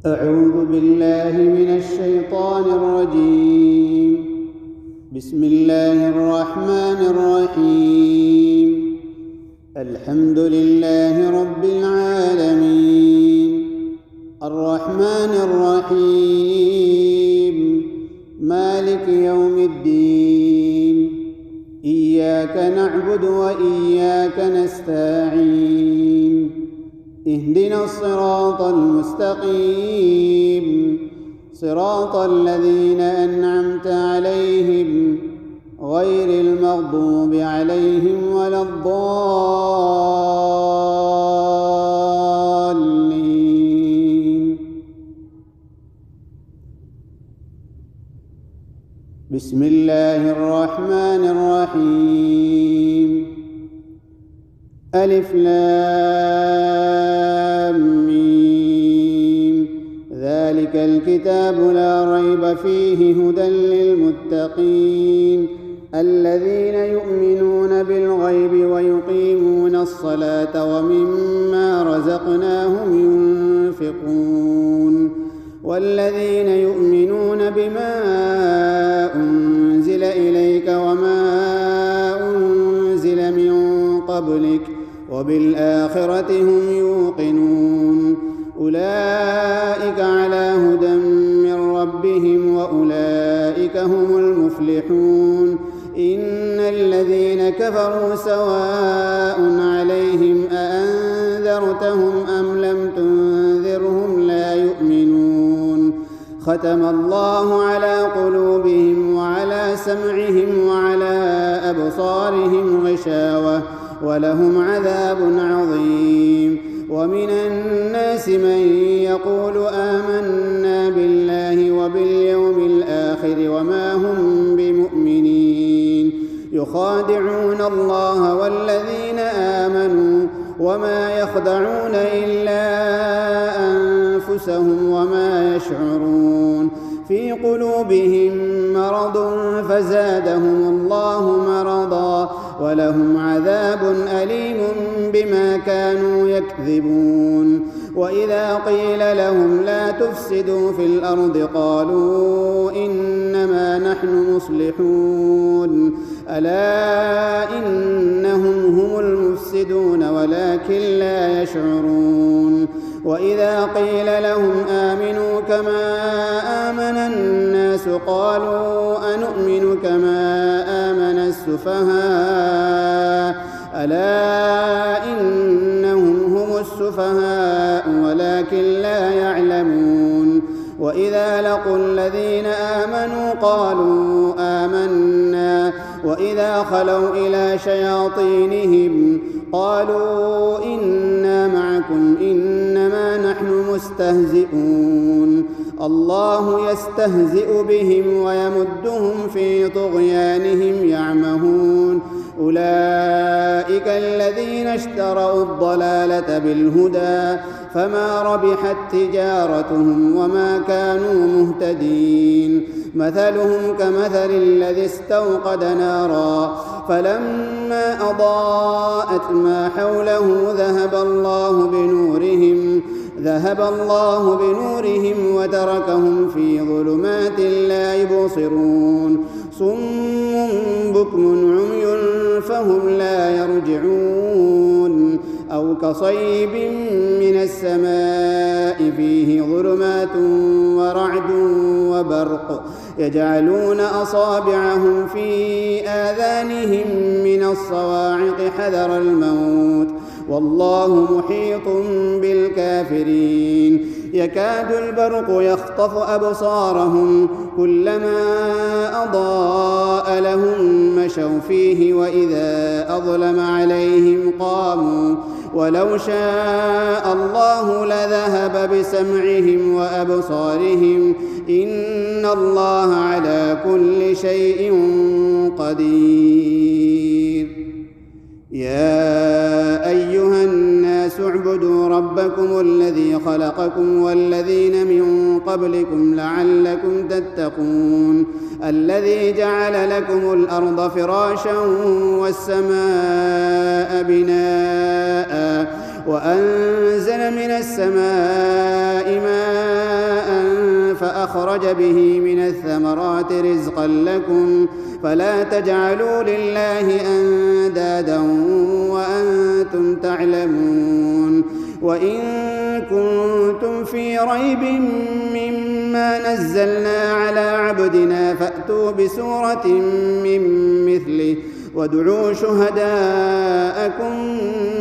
أعوذ بالله من الشيطان الرجيم. بسم الله الرحمن الرحيم. الحمد لله رب العالمين، الرحمن الرحيم، مالك يوم الدين. إياك نعبد وإياك نستعين. اهدنا الصراط المستقيم، صراط الذين أنعمت عليهم غير المغضوب عليهم ولا الضالين. بسم الله الرحمن الرحيم. ألف لام ميم. ذلك الكتاب لا ريب فيه هدى للمتقين الذين يؤمنون بالغيب ويقيمون الصلاة ومما رزقناهم ينفقون والذين يؤمنون بما أنزل إليك وما أنزل من قبلك وبالآخرة هم يوقنون أولئك على هدى من ربهم وأولئك هم المفلحون. إن الذين كفروا سواء عليهم أأنذرتهم أم لم تنذرهم لا يؤمنون. ختم الله على قلوبهم وعلى سمعهم وعلى أبصارهم غشاوة ولهم عذاب عظيم. ومن الناس من يقول آمنا بالله وباليوم الآخر وما هم بمؤمنين يخادعون الله والذين آمنوا وما يخدعون إلا أنفسهم وما يشعرون. في قلوبهم مرض فزادهم الله مرضا ولهم عذاب أليم بما كانوا يكذبون. وإذا قيل لهم لا تفسدوا في الأرض قالوا إنما نحن مصلحون ألا إنهم هم المفسدون ولكن لا يشعرون. وإذا قيل لهم آمنوا كما آمن الناس قالوا أنؤمن كما آمن السفهاء ألا إنهم هم السفهاء ولكن لا يعلمون. وإذا لقوا الذين آمنوا قالوا آمنا وإذا خلوا إلى شياطينهم قالوا إنا معكم إنما نحن مستهزئون. الله يستهزئ بهم ويمدهم في طغيانهم يعمهون. أولئك الذين اشتروا الضلالة بالهدى فما ربحت تجارتهم وما كانوا مهتدين. مثلهم كمثل الذي استوقد نارا فلما أضاءت ما حوله ذهب الله بنورهم وتركهم في ظلمات لا يبصرون. صم بكم عمي فهم لا يرجعون. أو كصيب من السماء فيه ظلمات ورعد وبرق يجعلون أصابعهم في آذانهم من الصواعق حذر الموت والله محيط بالكافرين. يكاد البرق يخطف أبصارهم كلما أضاء لهم مشوا فيه وإذا أظلم عليهم قاموا ولو شاء الله لذهب بسمعهم وأبصارهم إن الله على كل شيء قدير. يا أيها الناس اعبدوا ربكم الذي خلقكم والذين من قبلكم لعلكم تتقون الذي جعل لكم الأرض فراشا والسماء بناء وأنزل من السماء ماء أخرج به من الثمرات رزقا لكم فلا تجعلوا لله أندادا وأنتم تعلمون وإن كنتم في ريب مما نزلنا على عبدنا فأتوا بسورة من مثله وادعوا شهداءكم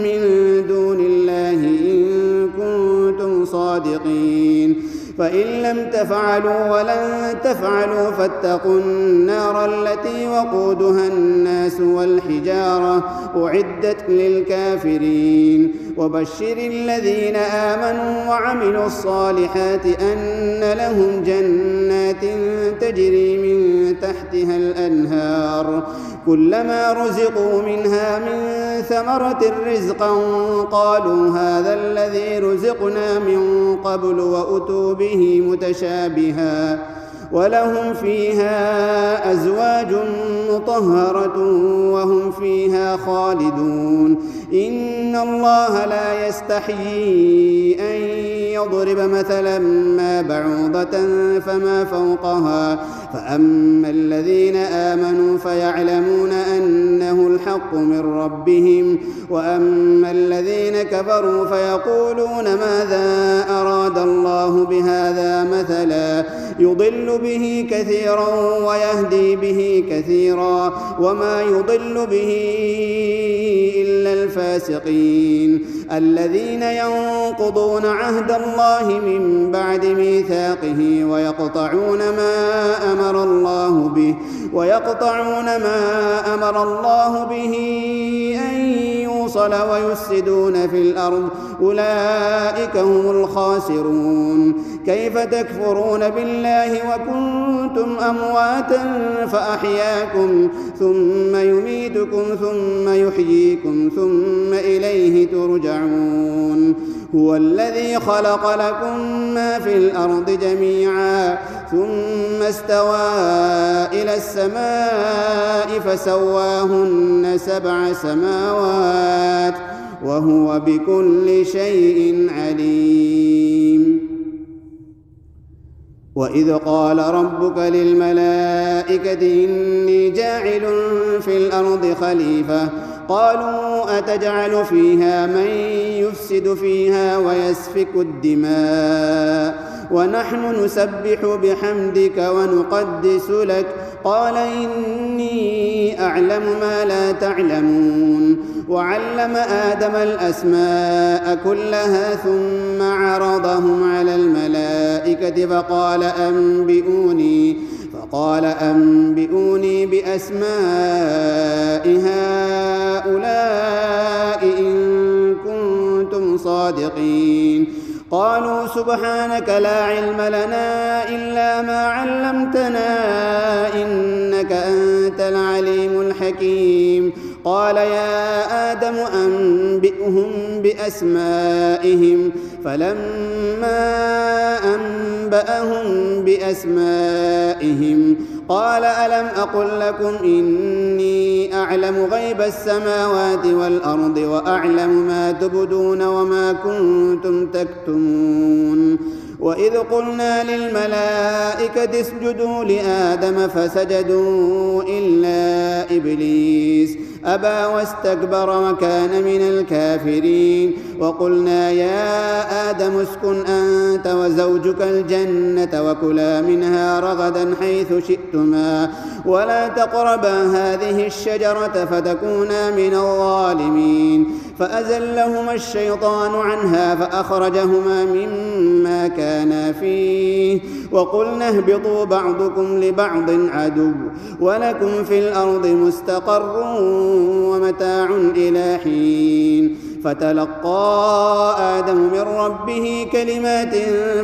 من دون الله إن كنتم صادقين فإن لم تفعلوا ولن تفعلوا فاتقوا النار التي وقودها الناس والحجارة أعدت للكافرين وبشر الذين آمنوا وعملوا الصالحات أن لهم جنات تجري من تحتها الأنهار كلما رزقوا منها من ثمرة رزقا قالوا هذا الذي رزقنا من قبل وأتوا به متشابها ولهم فيها أزواج مطهرة وهم فيها خالدون إن الله لا يستحيي أن يضرب مثلا ما بعوضة فما فوقها فأما الذين آمنوا فيعلمون أنه الحق من ربهم وأما الذين كفروا فيقولون ماذا أراد الله بهذا مثلا يضل به كثيرا ويهدي به كثيرا وما يضل به إلا الفاسقين الذين ينقضون عهد الله من بعد ميثاقه ويقطعون ما أمر الله به أن يوصل ويفسدون في الأرض أولئك هم الخاسرون كيف تكفرون بالله وكنتم أمواتا فأحياكم ثم يميتكم ثم يحييكم ثم إليه ترجعون هو الذي خلق لكم ما في الأرض جميعا ثم استوى إلى السماء فسواهن 7 سماوات وهو بكل شيء عليم وإذ قال ربك للملائكة إني جاعل في الأرض خليفة قالوا أتجعل فيها من يفسد فيها ويسفك الدماء ونحن نسبح بحمدك ونقدس لك قال إني أعلم ما لا تعلمون وعلم آدم الأسماء كلها ثم عرضهم على الملائكة فقال أنبئوني بأسماء هؤلاء إن كنتم صادقين قالوا سبحانك لا علم لنا إلا ما علمتنا إنك أنت العليم الحكيم قال يا آدم أنبئهم بأسمائهم فلما أنبأهم بأسمائهم قال ألم أقل لكم إني أعلم غيب السماوات والأرض وأعلم ما تبدون وما كنتم تكتمون وإذ قلنا للملائكة اسجدوا لآدم فسجدوا إلا إبليس أبى واستكبر وكان من الكافرين وقلنا يا آدم اسكن أنت وزوجك الجنة وكلا منها رغدا حيث شئتما ولا تقربا هذه الشجرة فتكونا من الظالمين فأزلهما الشيطان عنها فأخرجهما مما كانا فيه وقلنا اهبطوا بعضكم لبعض عدو ولكم في الأرض مستقر ومتاع إلى حين فتلقى آدم من ربه كلمات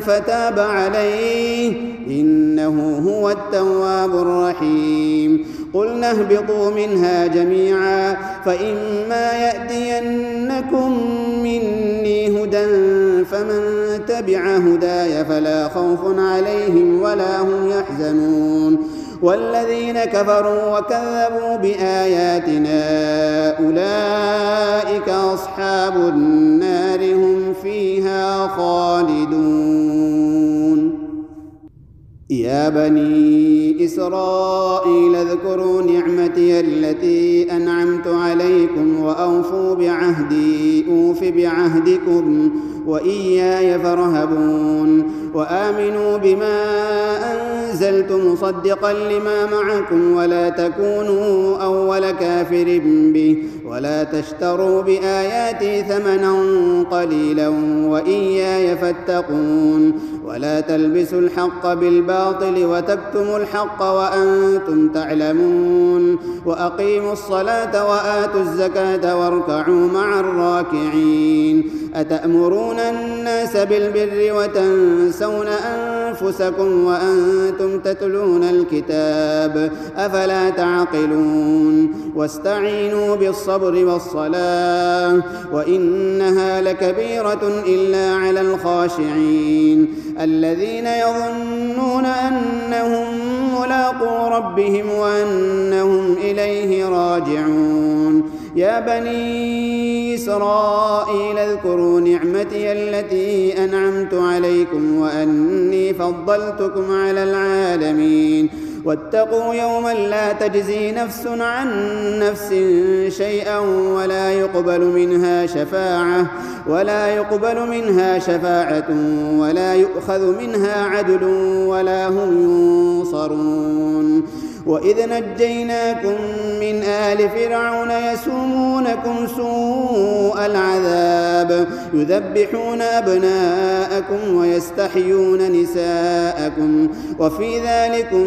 فتاب عليه إنه هو التواب الرحيم قلنا اهبطوا منها جميعا فإما يأتينكم مني هدى فمن تبع هداي فلا خوف عليهم ولا هم يحزنون والذين كفروا وكذبوا بآياتنا أولئك أصحاب النار هم فيها خالدون. يا بني إسرائيل اذكروا نعمتي التي أنعمت عليكم وأوفوا بعهدي أوف بعهدكم وإياي فارهبون وآمنوا بما أنزلت مصدقا لما معكم ولا تكونوا أول كافر به ولا تشتروا بآياتي ثمنا قليلا وإياي فاتقون ولا تلبسوا الحق بالباطل وتكتموا الحق وأنتم تعلمون وأقيموا الصلاة وآتوا الزكاة واركعوا مع الراكعين أتأمرون الناس بالبر وتنسون أنفسكم وأنتم تتلون الكتاب أفلا تعقلون واستعينوا بالصبر والصلاة وإنها لكبيرة إلا على الخاشعين الذين يظنون أنهم ملاقو ربهم وأنهم إليه راجعون يا بني إسرائيل اذكروا نعمتي التي أنعمت عليكم وأني فضلتكم على العالمين واتقوا يوما لا تجزي نفس عن نفس شيئا ولا يقبل منها شفاعة ولا يؤخذ منها عدل ولا هم ينصرون وإذ نجيناكم من آل فرعون يسومونكم سوء العذاب يذبحون أبناءكم ويستحيون نساءكم وفي ذلكم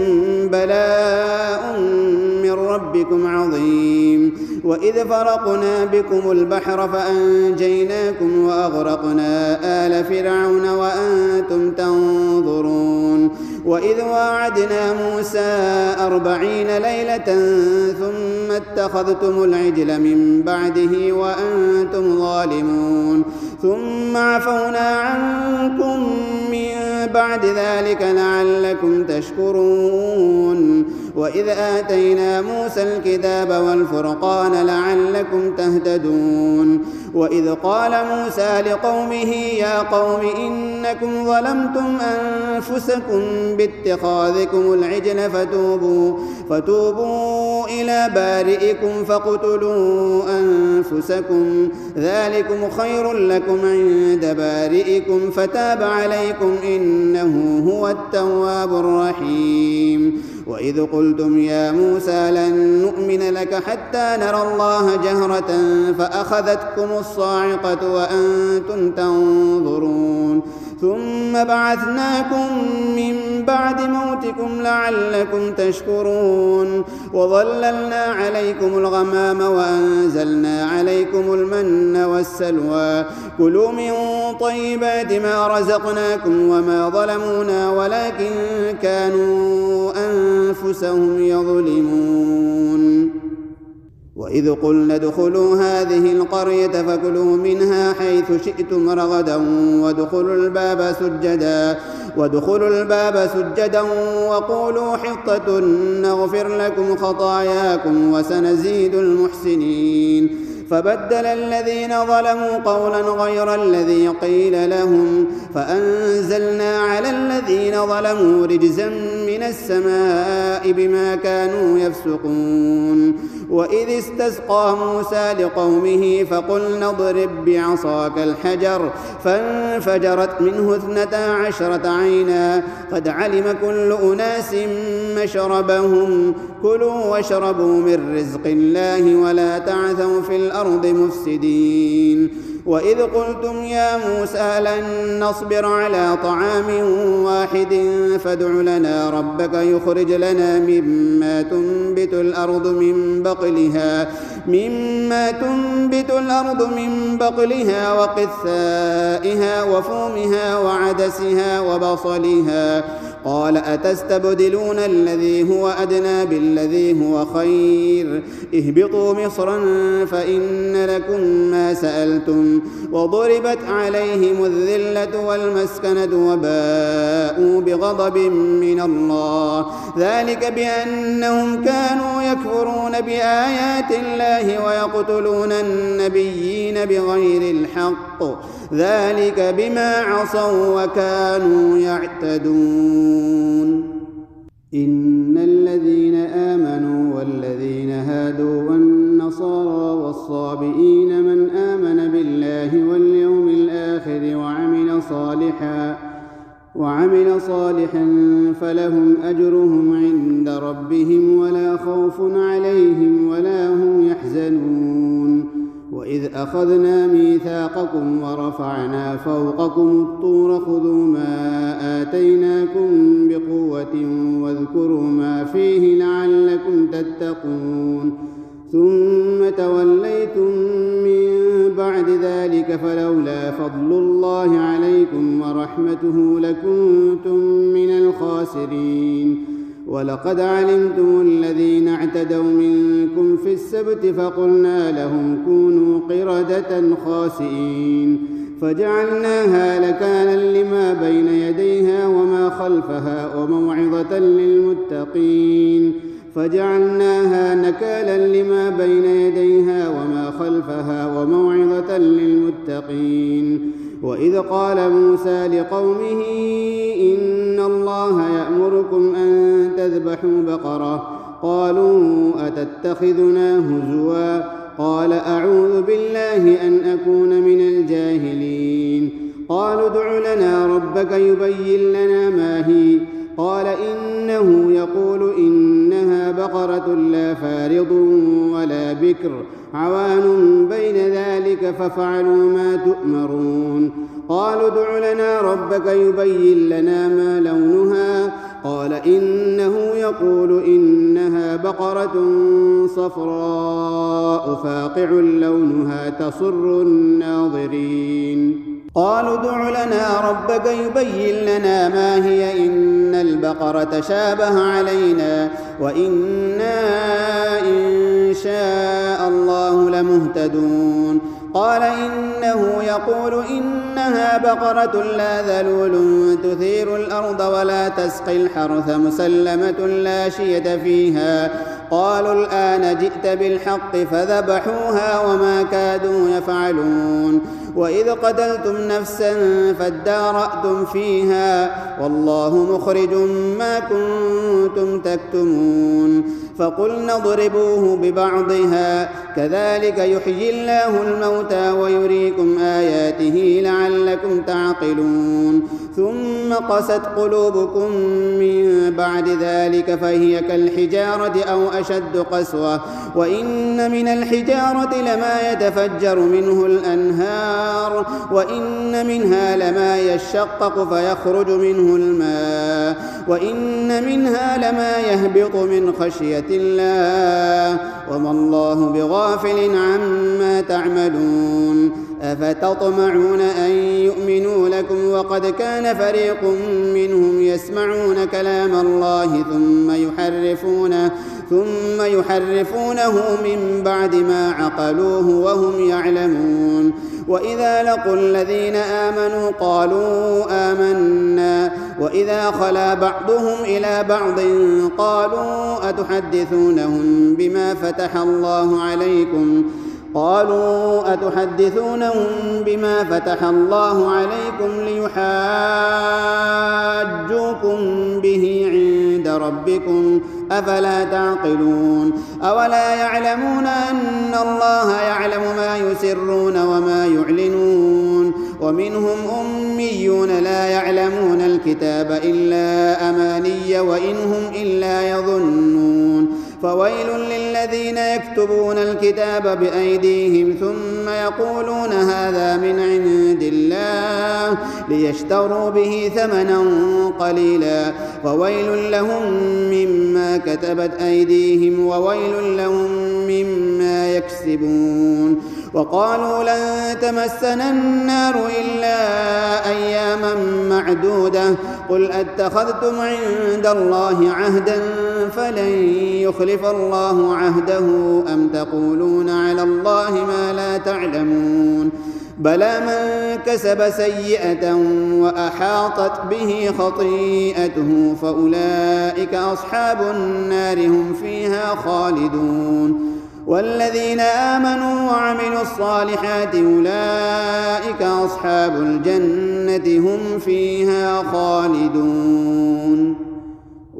بلاء من ربكم عظيم وإذ فرقنا بكم البحر فأنجيناكم وأغرقنا آل فرعون وأنتم تنظرون وإذ واعدنا موسى 40 ليلة ثم اتخذتم العجل من بعده وأنتم ظالمون ثم عفونا عنكم من بعد ذلك لعلكم تشكرون وإذ آتينا موسى الكتاب والفرقان لعلكم تهتدون وإذ قال موسى لقومه يا قوم إنكم ظلمتم أنفسكم باتخاذكم العجل فتوبوا إلى بارئكم فاقتلوا أنفسكم ذلكم خير لكم عند بارئكم فتاب عليكم إنه هو التواب الرحيم وإذ قلتم يا موسى لن نؤمن لك حتى نرى الله جهرة فأخذتكم الصاعقة وأنتم تنظرون ثم بعثناكم من بعد موتكم لعلكم تشكرون وظللنا عليكم الغمام وأنزلنا عليكم المن والسلوى كلوا من طيبات ما رزقناكم وما ظلمونا ولكن كانوا أنفسهم يظلمون وإذ قلنا ادخلوا هذه القرية فكلوا منها حيث شئتم رغدا وادخلوا الباب سجدا وقولوا حطة نغفر لكم خطاياكم وسنزيد المحسنين فبدل الذين ظلموا قولا غير الذي قيل لهم فأنزلنا على الذين ظلموا رجزا من السماء بما كانوا يفسقون وإذ استسقى موسى لقومه فقلنا اضرب بعصاك الحجر فانفجرت منه 12 عينا قد علم كل أناس مشربهم كلوا واشربوا من رزق الله ولا تعثوا في الأرض مفسدين وإذ قلتم يا موسى لن نصبر على طعام واحد فادع لنا ربك يخرج لنا مما تنبت الأرض من بقلها وقثائها وفومها وعدسها وبصلها قال أتستبدلون الذي هو أدنى بالذي هو خير اهبطوا مصرا فإن لكم ما سألتم وضربت عليهم الذلة والمسكنة وباءوا بغضب من الله ذلك بأنهم كانوا يكفرون بآيات الله ويقتلون النبيين بغير الحق ذلك بما عصوا وكانوا يعتدون إن الذين آمنوا والذين هادوا والنصارى والصابئين من آمن بالله واليوم الآخر وعمل صالحا فلهم أجرهم عند ربهم ولا خوف عليهم ولا هم يحزنون وإذ أخذنا ميثاقكم ورفعنا فوقكم الطور خذوا ما آتيناكم بقوة واذكروا ما فيه لعلكم تتقون ثم توليتم من بعد ذلك فلولا فضل الله عليكم ورحمته لكنتم من الخاسرين ولقد علمتم الذين اعتدوا منكم في السبت فقلنا لهم كونوا قردة خاسئين فجعلناها نكالا لما بين يديها وما خلفها وموعظة للمتقين وإذ قال موسى لقومه إن الله يأمركم أن تذبحوا بقرة قالوا أتتخذنا هزوا قال أعوذ بالله أن أكون من الجاهلين قالوا ادع لنا ربك يبين لنا ما هي قال إنه يقول إنها بقرة لا فارض ولا بكر عوان بين ذلك فافعلوا ما تؤمرون قالوا ادع لنا ربك يبين لنا ما لونها قال إنه يقول إنها بقرة صفراء فاقع لونها تسر الناظرين قالوا ادع لنا ربك يبين لنا ما هي إن البقرة شابه علينا وإنا إن شاء الله لمهتدون قال إنه يقول إنها بقرة لا ذلول تثير الأرض ولا تسقي الحرث مسلمة لا شية فيها قالوا الآن جئت بالحق فذبحوها وما كادوا يفعلون وإذ قتلتم نفسا فادارأتم فيها والله مخرج ما كنتم تكتمون فقلنا اضربوه ببعضها كذلك يحيي الله الموتى ويريكم آياته لعلكم تعقلون ثم قست قلوبكم من بعد ذلك فهي كالحجارة أو أشد قسوة وإن من الحجارة لما يتفجر منه الأنهار وإن منها لما يشقق فيخرج منه الماء وإن منها لما يهبط من خشية الله وما الله بغافل عما تعملون أفتطمعون أن يؤمنوا لكم وقد كان فريق منهم يسمعون كلام الله ثم يحرفونه من بعد ما عقلوه وهم يعلمون وإذا لقوا الذين آمنوا قالوا آمنا وإذا خلا بعضهم إلى بعض قالوا أتحدثونهم بما فتح الله عليكم ليحاجوكم به عند ربكم أفلا تعقلون أولا يعلمون أن الله يعلم ما يسرون وما يعلنون ومنهم أميون لا يعلمون الكتاب إلا أماني وإن هم إلا يظنون فويل للذين يكتبون الكتاب بأيديهم ثم يقولون هذا من عند الله ليشتروا به ثمنا قليلا فويل لهم مما كتبت أيديهم وويل لهم مما يكسبون وقالوا لن تمسنا النار إلا أياما معدودة قل أتخذتم عند الله عهدا فلن يخلف الله عهده أم تقولون على الله ما لا تعلمون بلى من كسب سيئة وأحاطت به خطيئته فأولئك أصحاب النار هم فيها خالدون والذين آمنوا وعملوا الصالحات أولئك أصحاب الجنة هم فيها خالدون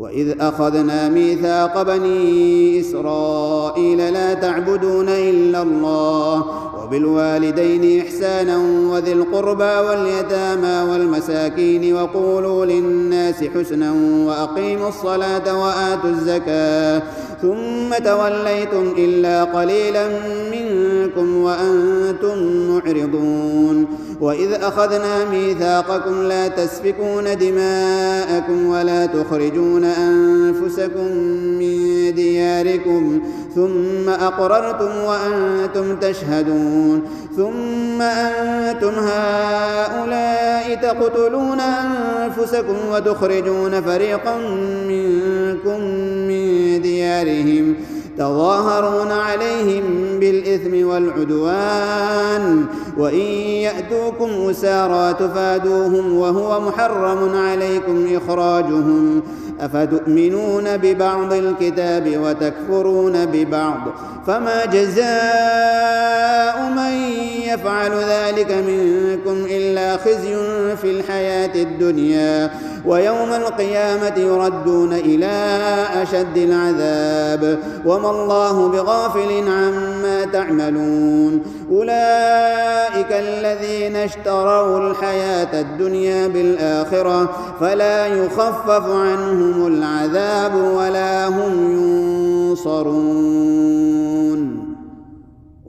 وإذ أخذنا ميثاق بني إسرائيل لا تعبدون إلا الله وبالوالدين إحسانا وذي القربى واليتامى والمساكين وقولوا للناس حسنا وأقيموا الصلاة وآتوا الزكاة ثم توليتم إلا قليلا منكم وأنتم معرضون وإذ أخذنا ميثاقكم لا تسفكون دماءكم ولا تخرجون أنفسكم من دياركم ثم أقررتم وأنتم تشهدون ثم أنتم هؤلاء تقتلون أنفسكم وتخرجون فريقا منكم من ديارهم تظاهرون عليهم بالإثم والعدوان وإن يأتوكم أسارى تفادوهم وهو محرم عليكم إخراجهم أفتؤمنون ببعض الكتاب وتكفرون ببعض فما جزاء من يفعل ذلك منكم إلا خزي في الحياة الدنيا ويوم القيامة يردون إلى أشد العذاب وما الله بغافل عما تعملون أولئك الذين اشتروا الحياة الدنيا بالآخرة فلا يخفف عنهم العذاب ولا هم ينصرون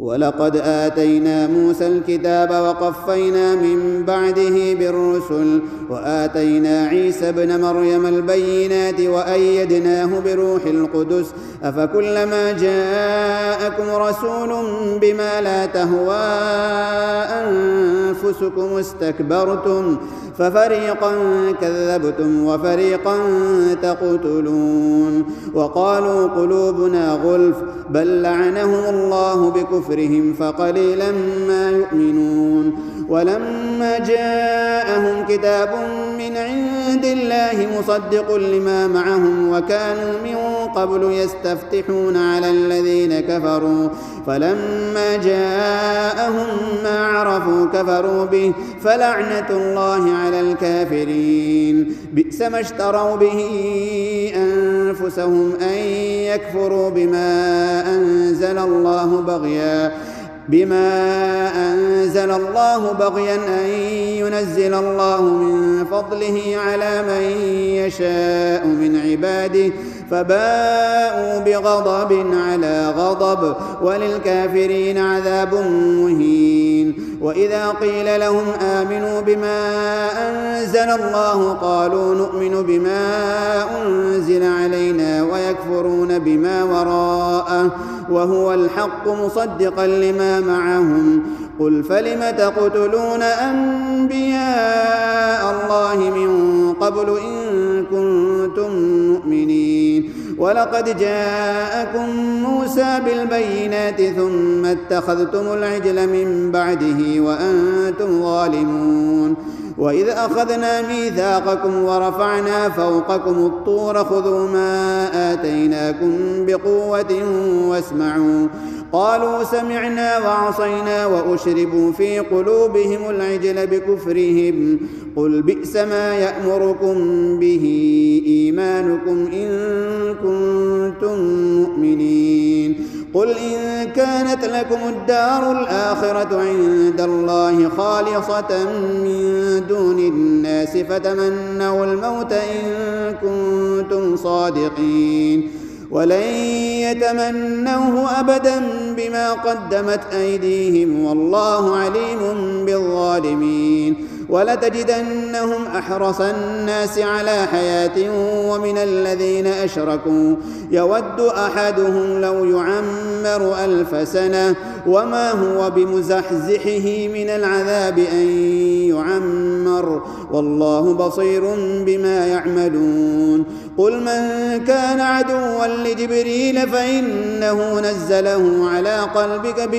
ولقد آتينا موسى الكتاب وقفينا من بعده بالرسل وآتينا عيسى ابن مريم البينات وأيدناه بروح القدس أفكلما جاءكم رسول بما لا تهوى أنفسكم استكبرتم ففريقا كذبتم وفريقا تقتلون وقالوا قلوبنا غلف بل لعنهم الله بكفرهم فقليلا ما يؤمنون ولما جاءهم كتاب من عند الله مصدق لما معهم وكانوا من قبل يستفتحون على الذين كفروا فلما جاءهم ما عرفوا كفروا به فلعنة الله على الكافرين بئس ما اشتروا به أنفسهم أن يكفروا بما أنزل الله بغيا أن ينزل الله من فضله على من يشاء من عباده فباءوا بغضب على غضب وللكافرين عذاب مهين وإذا قيل لهم آمنوا بما أنزل الله قالوا نؤمن بما أنزل علينا ويكفرون بما وراءه وهو الحق مصدقا لما معهم قل فلم تقتلون أنبياء الله من قبل إن كنتم مؤمنين ولقد جاءكم موسى بالبينات ثم اتخذتم العجل من بعده وأنتم ظالمون وإذ أخذنا ميثاقكم ورفعنا فوقكم الطور خذوا ما آتيناكم بقوة واسمعوا قالوا سمعنا وعصينا وأشربوا في قلوبهم العجل بكفرهم قل بئس ما يأمركم به إيمانكم إن كنتم مؤمنين قل إن كانت لكم الدار الآخرة عند الله خالصة من دون الناس فتمنوا الموت إن كنتم صادقين ولن يتمنوه أبدا بما قدمت أيديهم والله عليم بالظالمين ولتجدنهم أحرص الناس على حياة ومن الذين أشركوا يود أحدهم لو يعمر 1000 سنة وما هو بمزحزحه من العذاب أن يعمر والله بصير بما يعملون قل من كان عدوا لجبريل فإنه نزله على قلبك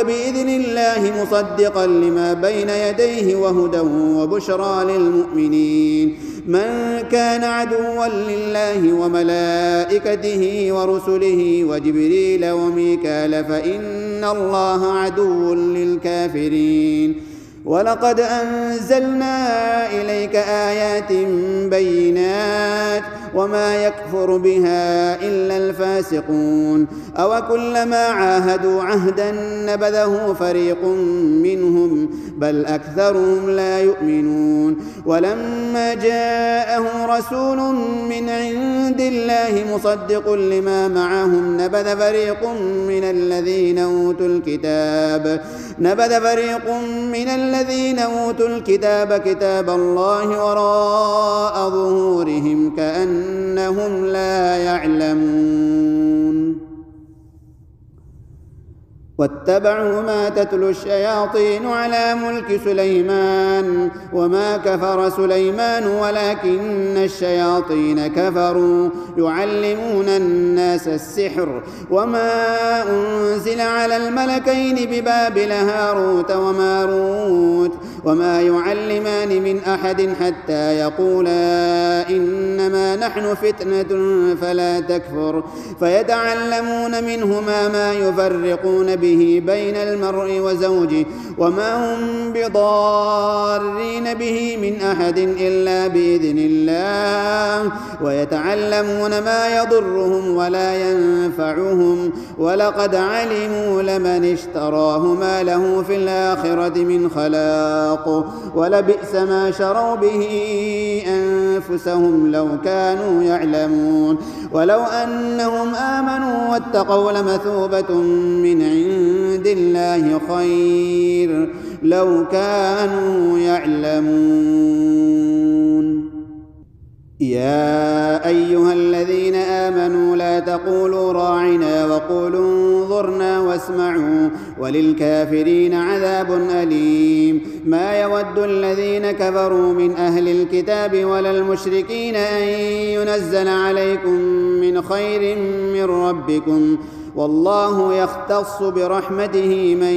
بإذن الله مصدقا لما بين يديه وهدى وبشرى للمؤمنين من كان عدوا لله وملائكته ورسله وجبريل وميكال فإن الله عدو للكافرين ولقد أنزلنا إليك آيات بينات وما يكفر بها إلا الفاسقون أو كلما عاهدوا عهدا نبذه فريق منهم بل أكثرهم لا يؤمنون ولما جاءهم رسول من عند الله مصدق لما معهم نبذ فريق من الذين أوتوا الكتاب كتاب الله وراء ظهورهم كأنهم لا يعلمون واتبعوا ما تتلو الشياطين على ملك سليمان وما كفر سليمان ولكن الشياطين كفروا يعلمون الناس السحر وما أنزل على الملكين ببابل هاروت وماروت وما يعلمان من أحد حتى يقولا إنما نحن فتنة فلا تكفر فيتعلمون منهما ما يفرقون به بين المرء وزوجه وما هم بضارين به من أحد إلا بإذن الله ويتعلمون ما يضرهم ولا ينفعهم ولقد علموا لمن اشتراه ما له في الآخرة من خلاق ولبئس ما شروا به أنفسهم لو كانوا يعلمون ولو أنهم آمنوا واتقوا لمثوبة من عند الله خير لو كانوا يعلمون يا أيها الذين آمنوا لا تقولوا راعنا وقولوا انظرنا واسمعوا وللكافرين عذاب أليم ما يود الذين كفروا من أهل الكتاب ولا المشركين أن ينزل عليكم من خير من ربكم والله يختص برحمته من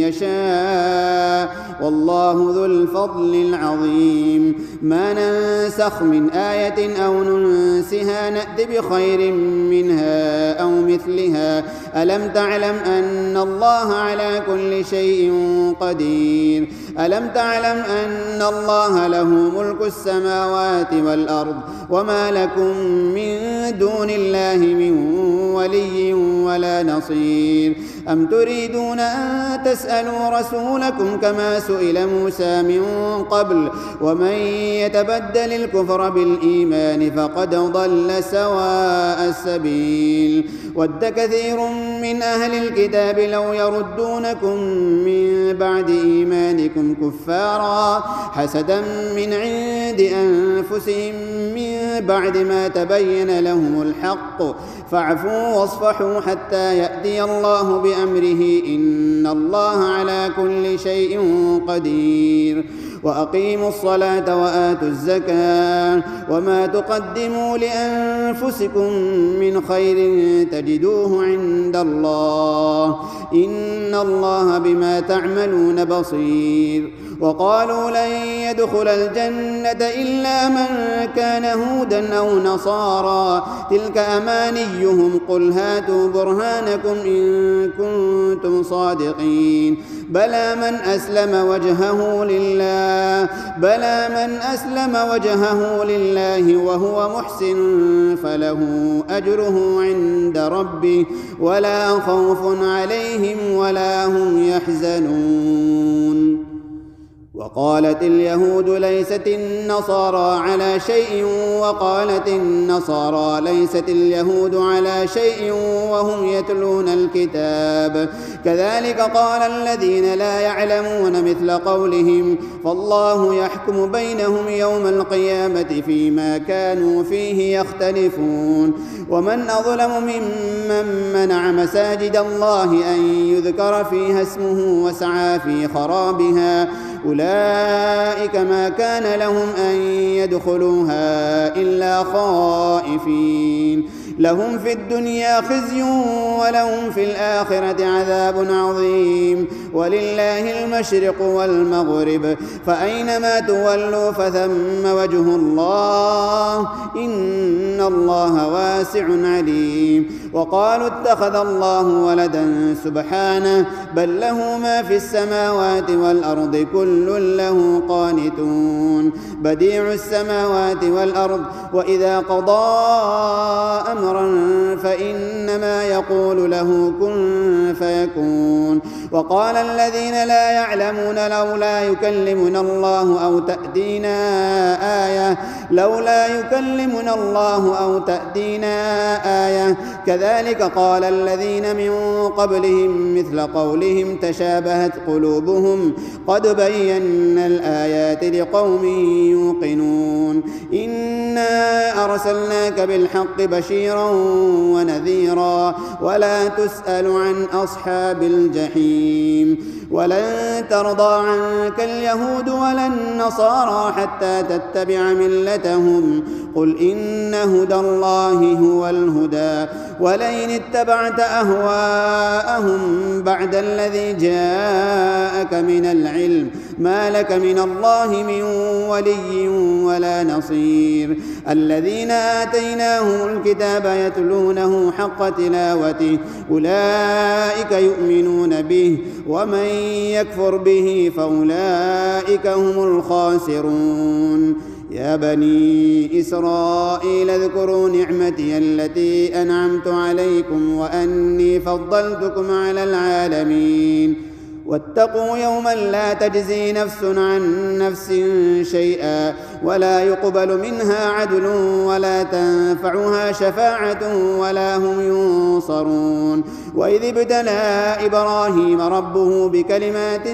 يشاء والله ذو الفضل العظيم ما ننسخ من آية أو ننسها نأت بخير منها أو مثلها ألم تعلم أن الله على كل شيء قدير ألم تعلم أن الله له ملك السماوات والأرض وما لكم من دون الله من ولي ولا نصير أم تريدون أن تسألوا رسولكم كما سئل موسى من قبل ومن يتبدل الكفر بالإيمان فقد ضل سواء السبيل ود كثير من أهل الكتاب لو يردونكم من بعد إيمانكم كفارا حسدا من عند أنفسهم من بعد ما تبين لهم الحق فاعفوا واصفحوا حتى يأتي الله بأمره إن الله على كل شيء قدير وأقيموا الصلاة وآتوا الزكاة وما تقدموا لأنفسكم من خير تجدوه عند الله إن الله بما تعملون بصير وقالوا لن يدخل الجنة إلا من كان هودا أو نصارى تلك أمانيهم قل هاتوا برهانكم إن كنتم صادقين بلى من أسلم وجهه لله وهو محسن فله أجره عند ربه ولا خوف عليهم ولا هم يحزنون وقالت اليهود ليست النصارى على شيء وقالت النصارى ليست اليهود على شيء وهم يتلون الكتاب كذلك قال الذين لا يعلمون مثل قولهم فالله يحكم بينهم يوم القيامة فيما كانوا فيه يختلفون ومن أظلم ممن منع مساجد الله أن يذكر فيها اسمه وسعى في خرابها أولئك ما كان لهم أن يدخلوها إلا خائفين لهم في الدنيا خزي ولهم في الآخرة عذاب عظيم ولله المشرق والمغرب فأينما تولوا فثم وجه الله إن الله واسع عليم. وقالوا اتخذ الله ولدا سبحانه بل له ما في السماوات والأرض كل له قانتون بديع السماوات والأرض وإذا قضى أمرا فإنما يقول له كن فيكون. وقال الذين لا يعلمون لولا يكلمنا الله أو تأتينا آية كذلك قال الذين من قبلهم مثل قولهم تشابهت قلوبهم قد بينا الآيات لقوم يوقنون. إنا أرسلناك بالحق بشيرا ونذيرا ولا تسأل عن أصحاب الجحيم. ولن ترضى عنك اليهود ولا النصارى حتى تتبع ملتهم قل إن هدى الله هو الهدى ولئن اتبعت أهواءهم بعد الذي جاءك من العلم ما لك من الله من ولي ولا نصير. الذين آتيناهم الكتاب يتلونه حق تلاوته أولئك يؤمنون به ومن يكفر به فأولئك هم الخاسرون. يا بني إسرائيل اذكروا نعمتي التي أنعمت عليكم وأني فضلتكم على العالمين. واتقوا يوما لا تجزي نفس عن نفس شيئا ولا يقبل منها عدل ولا تنفعها شفاعة ولا هم ينصرون. وإذ ابتلى إبراهيم ربه بكلمات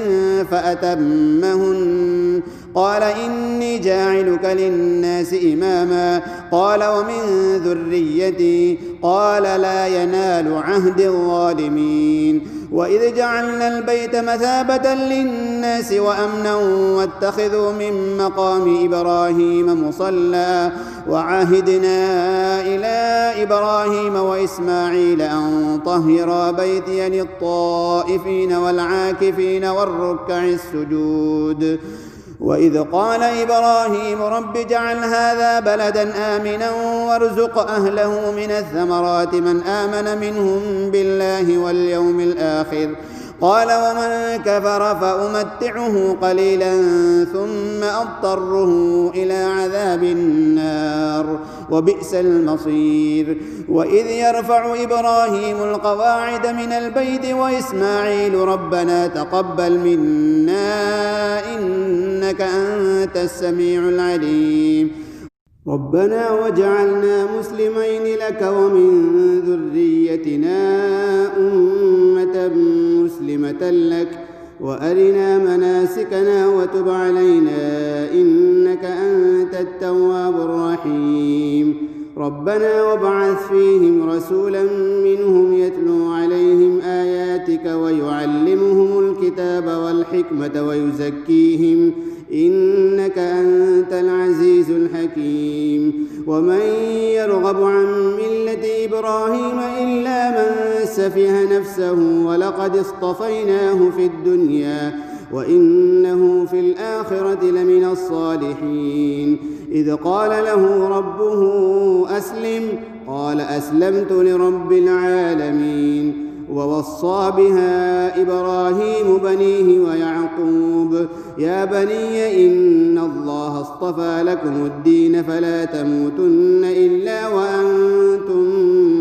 فأتمهن قال إني جاعلك للناس إماما قال ومن ذريتي قال لا ينال عهد الظالمين. وإذ جعلنا البيت مثابة للناس وأمنا واتخذوا من مقام إبراهيم مصلى وعهدنا إلى إبراهيم وإسماعيل أن طهرا بيتي للطائفين والعاكفين والركع السجود. وإذ قال إبراهيم رب اجعل هذا بلدا آمنا وارزق أهله من الثمرات من آمن منهم بالله واليوم الآخر قال ومن كفر فأمتعه قليلا ثم أضطره إلى عذاب النار وبئس المصير. وإذ يرفع إبراهيم القواعد من البيت وإسماعيل ربنا تقبل منا إنك أنت السميع العليم ربنا واجعلنا مسلمين لك ومن ذريتنا أمة مسلمة لك وأرنا مناسكنا وتب علينا إنك أنت التواب الرحيم. ربنا وابعث فيهم رسولا منهم يتلو عليهم آياتك ويعلمهم الكتاب والحكمة ويزكيهم إنك أنت العزيز الحكيم. ومن يرغب عن ملة إبراهيم إلا من سفه نفسه ولقد اصطفيناه في الدنيا وإنه في الآخرة لمن الصالحين. إذ قال له ربه أسلم قال أسلمت لرب العالمين. ووصى بها إبراهيم بنيه ويعقوب يا بني إن الله اصطفى لكم الدين فلا تموتن إلا وأنتم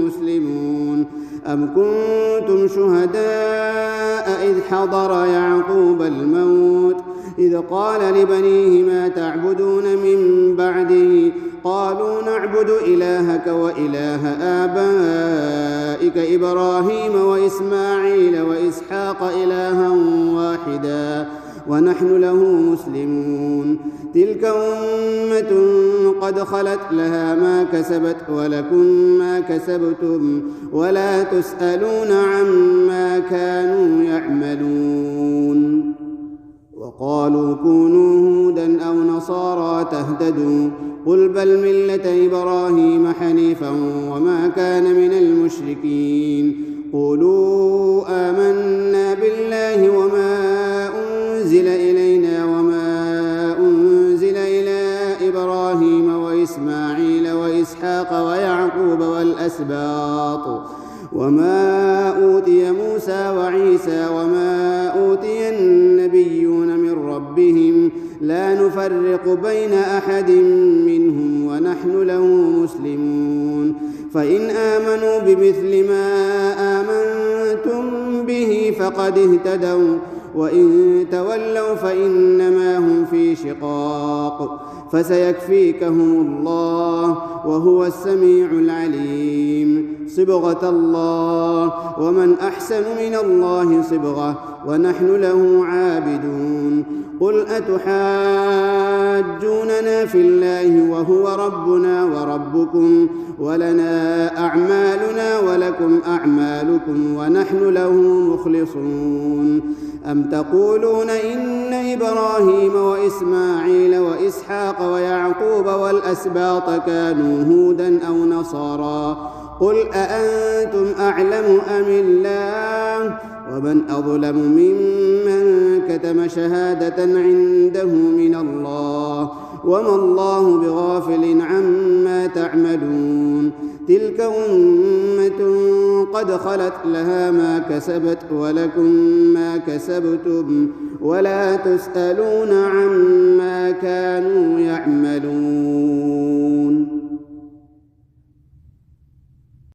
مسلمون. أم كنتم شهداء إذ حضر يعقوب الموت إذ قال لبنيه ما تعبدون من بعدي قالوا نعبد إلهك وإله آبائك إبراهيم وإسماعيل وإسحاق إلها واحدا ونحن له مسلمون. تلك أمة قد خلت لها ما كسبت ولكم ما كسبتم ولا تسألون عما كانوا يعملون. وقالوا كونوا هودا أو نصارى تهتدوا قل بل ملة إبراهيم حنيفا وما كان من المشركين. قولوا آمنا بالله وما وما أوتي موسى وعيسى وما أوتي النبيون من ربهم لا نفرق بين أحد منهم ونحن له مسلمون فإن آمنوا بمثل ما آمنتم به فقد اهتدوا وإن تولوا فإنما هم في شقاق فسيكفيكهم الله وهو السميع العليم صبغة الله ومن أحسن من الله صبغة ونحن له عابدون قل أتحاجوننا في الله وهو ربنا وربكم ولنا أعمالنا ولكم أعمالكم ونحن له مخلصون أم تقولون إن إبراهيم وإسماعيل وإسحاق ويعقوب والأسباط كانوا هودا أو نصارى قل أأنتم أعلم أم الله ومن أظلم ممن كتم شهادة عنده من الله وما الله بغافل عما تعملون تلك أمة قد خلت لها ما كسبت ولكم ما كسبتم ولا تسألون عما كانوا